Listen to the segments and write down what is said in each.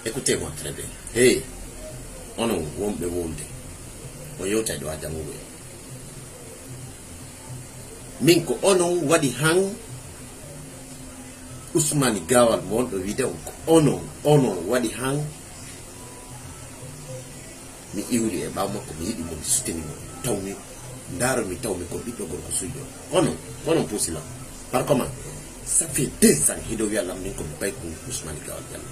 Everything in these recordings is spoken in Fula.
Écoutez-moi très bien. Hey, on won't be wounded. On yota do ajamuwe. Minko ono wadi hang Ousmane Gawal mon do video ono wadi hang mi iwri e bawma ko mi yidi mo suteni mo tawmi ndaro mi tawmi ko biddo gorko sujo ono pusila par comment ça fait 2 ans hido yalla min ko bay ko Ousmane Gawal Diallo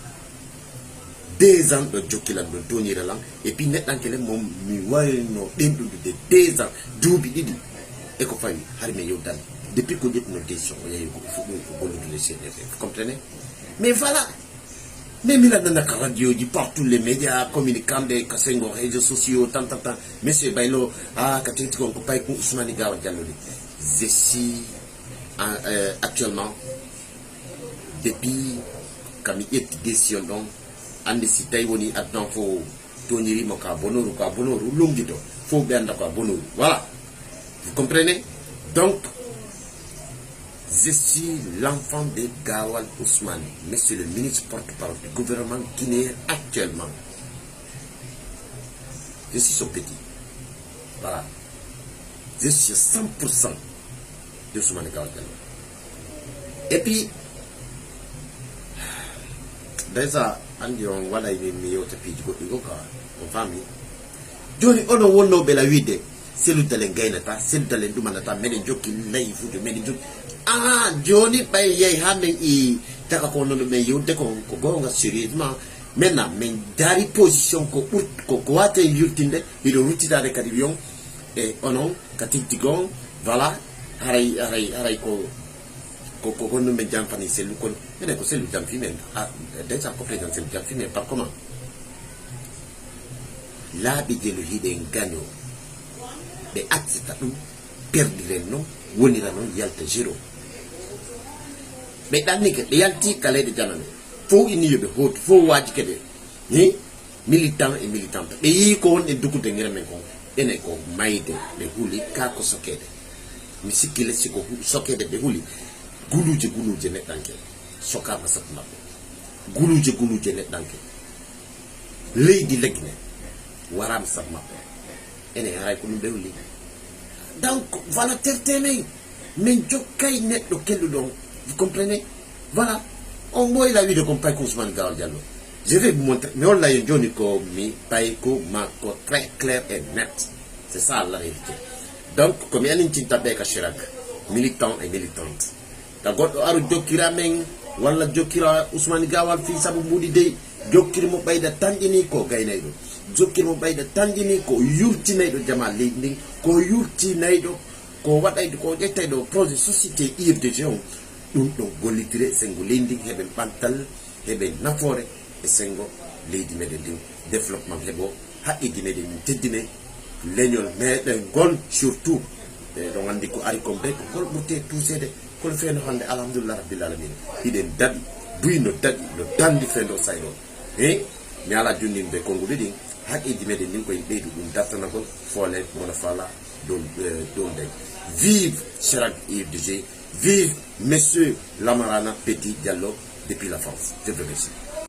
2 ans do jokila do tonira lan et puis net dankele mom mi wayno dendu de 2 ans duubi didi e ko fami har me yow dal depuis que j'ai une décision il faut le laisser, vous comprenez, mais voilà. Même il a dans la radio, dit partout les médias, communicants, des réseaux sociaux, tant. Monsieur Bailo, quand tu es pas avec Ousmane Gawal Diallo, je suis actuellement, depuis quand il y a une décision, en décidant, on y a dans faut toniri moka bonoru, longito, faut bien d'accord bonoru. Voilà, vous comprenez. Donc, je suis l'enfant de Gawal Ousmane, monsieur le ministre porte-parole du gouvernement guinéen actuellement. Je suis son petit. Voilà. Je suis 100% de Ousmane Gawal Diallo. Et puis, déjà, on voilà, il est meilleur que puis du coup, en famille. Johnny, on a wono bela wide. C'est le talent gainata, c'est le talent du manata, mais les joki laifu de médium. Ah, Johnny, bah, y'a hamen i, taka kono de meyo, de ko gonga sérieusement. Maintenant, mais dari position ko wate yultinde, il ruti da de kadibion, et onon, katitigon, voilà, haray ko kono me jamfani c'est le kon, mais c'est le jamfine, ah, déjà compris dans le jamfine, par comment? Là, bidé le hidden gagno. Be accepta ɗum perdiren noon wonira noon yalta zéro ɓe ɗanni ke ɓe yalti kalede janane fo inni yoɓe hooti fo waaji kede ni militant et militante ɓe yii ko won e dugude ngira men kon ene ko mayde ɓe huuli ka ko sokede mi sikkile siko sokede ɓe huuli guluje neɗɗanke sokama sat maɓɓe guluje neɗɗanke leydi legne warama sat maɓɓe ene haray ko ɗum ɓe huuli donc voilà terteme min jokkay neɗɗo kelluɗon vous comprenez voilà on ɓoyi la wiide kon pay ko Ousmane Gawal Diallo je vais vous montrer mais on l'a joni ko mi pay ko makko très clair et net c'est ça la réalité donc komi anintinta ɓe ka Chirac militant et militante ta goɗɗo aru jokkira men walla jokkira Ousmane Gawal fi sabu mbuɗi dey jokkirmo ɓayda tanƴini ko gaynayɗo jokkirmo ɓayda tanƴini ko yurtinayɗo jama leydi ndin ko yurtinayɗo ko waɗayɗo ko ƴettayɗo projet société IFDG on ɗum ɗo gollitire sengo leydi ndin heɓen ɓantal heɓen nafoore e sengo leydi meɗen ndin développement heɓo haqqiji meɗen min teddine leñol meɗen gol surtout ɗo gandi ko ari kon ɓe ko gol ɓurte tuusede kono feeno hande alhamdulillah rabbil alamin hiɗen daɗi buy no daɗi no dandi feendo sayɗo e mi ala junnin ɓe konnguɗe ɗin haqqiji meɗen ndin koye ɓeydu ɗum dartanagol foole mono fala dow ndey vive Chirac IFDG vive monsieur Lamarana Petit Diallo depuis la France je vous remercie.